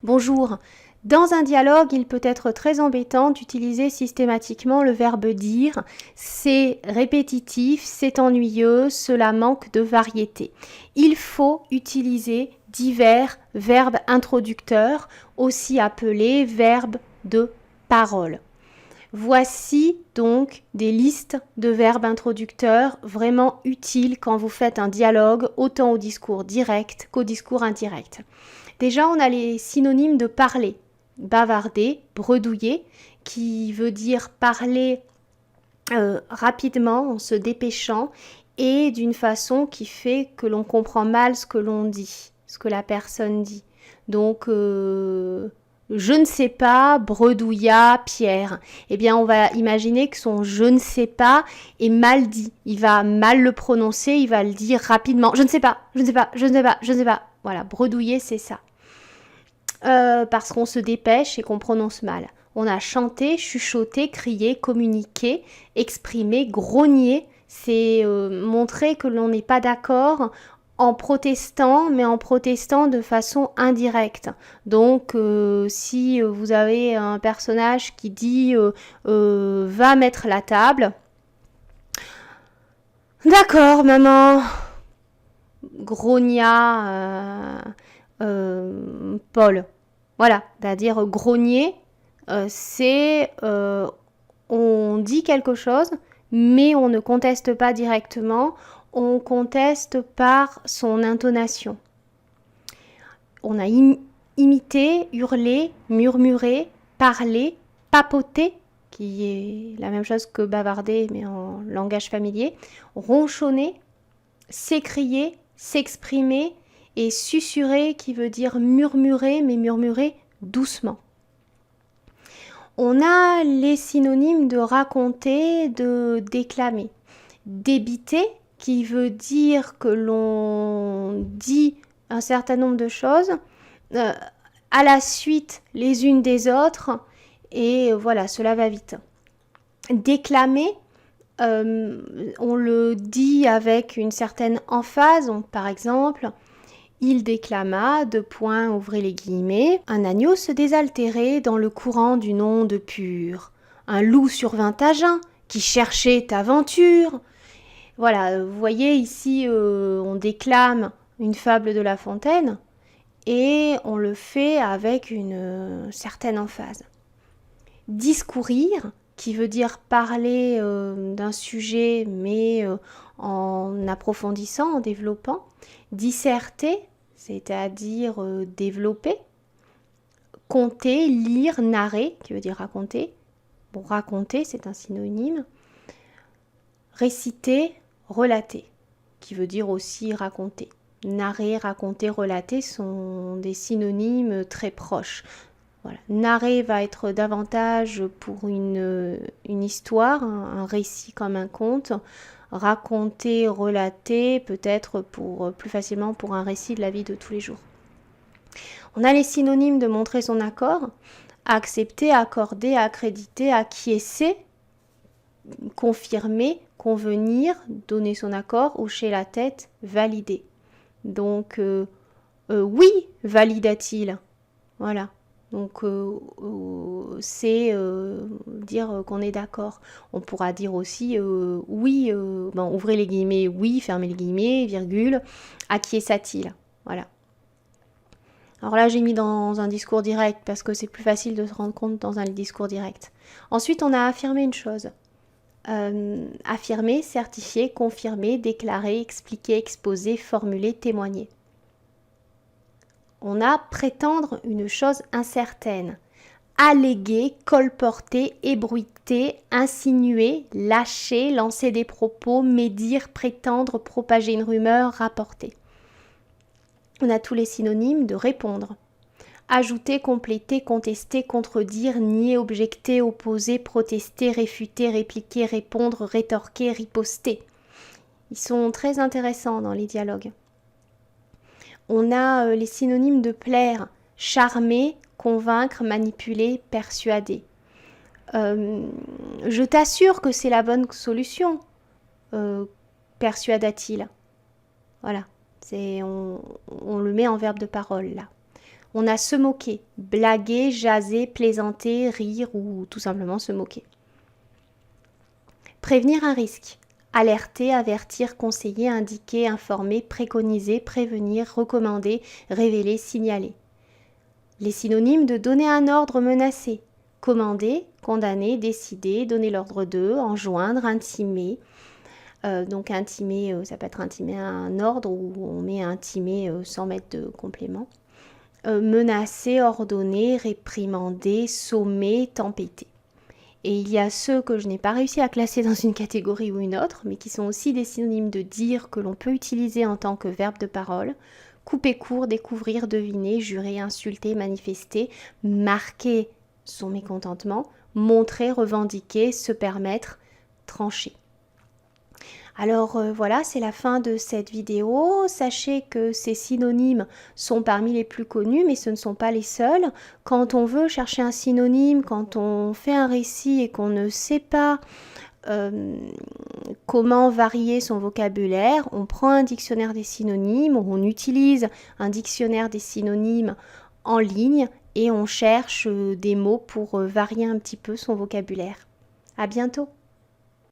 Bonjour. Dans un dialogue, il peut être très embêtant d'utiliser systématiquement le verbe dire. C'est répétitif, c'est ennuyeux, cela manque de variété. Il faut utiliser divers verbes introducteurs, aussi appelés verbes de parole. Voici donc des listes de verbes introducteurs vraiment utiles quand vous faites un dialogue, autant au discours direct qu'au discours indirect. Déjà, on a les synonymes de parler. Bavarder, bredouiller, qui veut dire parler rapidement en se dépêchant et d'une façon qui fait que l'on comprend mal ce que l'on dit, ce que la personne dit. Donc, je ne sais pas, bredouilla Pierre. Eh bien, on va imaginer que son je ne sais pas est mal dit. Il va mal le prononcer, il va le dire rapidement. Je ne sais pas, je ne sais pas, je ne sais pas, je ne sais pas. Voilà, bredouiller, c'est ça. Parce qu'on se dépêche et qu'on prononce mal. On a chanté, chuchoté, crié, communiqué, exprimé, grogné. C'est montrer que l'on n'est pas d'accord en protestant, mais en protestant de façon indirecte. Donc, si vous avez un personnage qui dit va mettre la table, d'accord, maman, grogna Paul. Voilà, c'est-à-dire grogner, c'est on dit quelque chose, mais on ne conteste pas directement, on conteste par son intonation. On a imité, hurlé, murmuré, parlé, papoté, qui est la même chose que bavarder, mais en langage familier, ronchonner, s'écrier, s'exprimer, et susurrer qui veut dire murmurer, mais murmurer doucement. On a les synonymes de raconter, de déclamer. Débiter, qui veut dire que l'on dit un certain nombre de choses à la suite les unes des autres, et voilà, cela va vite. Déclamer, on le dit avec une certaine emphase, par exemple, il déclama, ouvrez les guillemets, un agneau se désaltérait dans le courant d'une onde pure. Un loup survint à jeun, qui cherchait aventure. Voilà, vous voyez ici, on déclame une fable de La Fontaine et on le fait avec une certaine emphase. Discourir, qui veut dire parler d'un sujet mais en approfondissant, en développant. Disserter, c'est-à-dire développer. Conter, lire, narrer, qui veut dire raconter. Bon, raconter, c'est un synonyme. Réciter, relater, qui veut dire aussi raconter. Narrer, raconter, relater sont des synonymes très proches. Voilà. Narrer va être davantage pour une histoire, un récit comme un conte. Raconter, relater, peut-être plus facilement pour un récit de la vie de tous les jours. On a les synonymes de montrer son accord, accepter, accorder, accréditer, acquiescer, confirmer, convenir, donner son accord, hocher la tête, valider. Donc, oui, valida-t-il. Voilà. Donc, c'est dire qu'on est d'accord. On pourra dire aussi oui, ouvrez les guillemets, oui, fermez les guillemets, virgule, acquiesça-t-il. Voilà. Alors là, j'ai mis dans un discours direct parce que c'est plus facile de se rendre compte dans un discours direct. Ensuite, on a affirmé une chose. Affirmer, certifier, confirmer, déclarer, expliquer, exposer, formuler, témoigner. On a prétendre une chose incertaine, alléguer, colporter, ébruiter, insinuer, lâcher, lancer des propos, médire, prétendre, propager une rumeur, rapporter. On a tous les synonymes de répondre. Ajouter, compléter, contester, contredire, nier, objecter, opposer, protester, réfuter, répliquer, répondre, rétorquer, riposter. Ils sont très intéressants dans les dialogues. On a les synonymes de plaire, charmer, convaincre, manipuler, persuader. Je t'assure que c'est la bonne solution, persuada-t-il. Voilà, on le met en verbe de parole là. On a se moquer, blaguer, jaser, plaisanter, rire ou tout simplement se moquer. Prévenir un risque. Alerter, avertir, conseiller, indiquer, informer, préconiser, prévenir, recommander, révéler, signaler. Les synonymes de donner un ordre, menacer. Commander, condamner, décider, donner l'ordre de, enjoindre, intimer. Donc intimer, ça peut être intimer un ordre ou on met intimer sans mettre de complément. Menacer, ordonner, réprimander, sommer, tempêter. Et il y a ceux que je n'ai pas réussi à classer dans une catégorie ou une autre, mais qui sont aussi des synonymes de dire que l'on peut utiliser en tant que verbe de parole. Couper court, découvrir, deviner, jurer, insulter, manifester, marquer son mécontentement, montrer, revendiquer, se permettre, trancher. Alors voilà, c'est la fin de cette vidéo. Sachez que ces synonymes sont parmi les plus connus, mais ce ne sont pas les seuls. Quand on veut chercher un synonyme, quand on fait un récit et qu'on ne sait pas comment varier son vocabulaire, on prend un dictionnaire des synonymes, on utilise un dictionnaire des synonymes en ligne et on cherche des mots pour varier un petit peu son vocabulaire. À bientôt!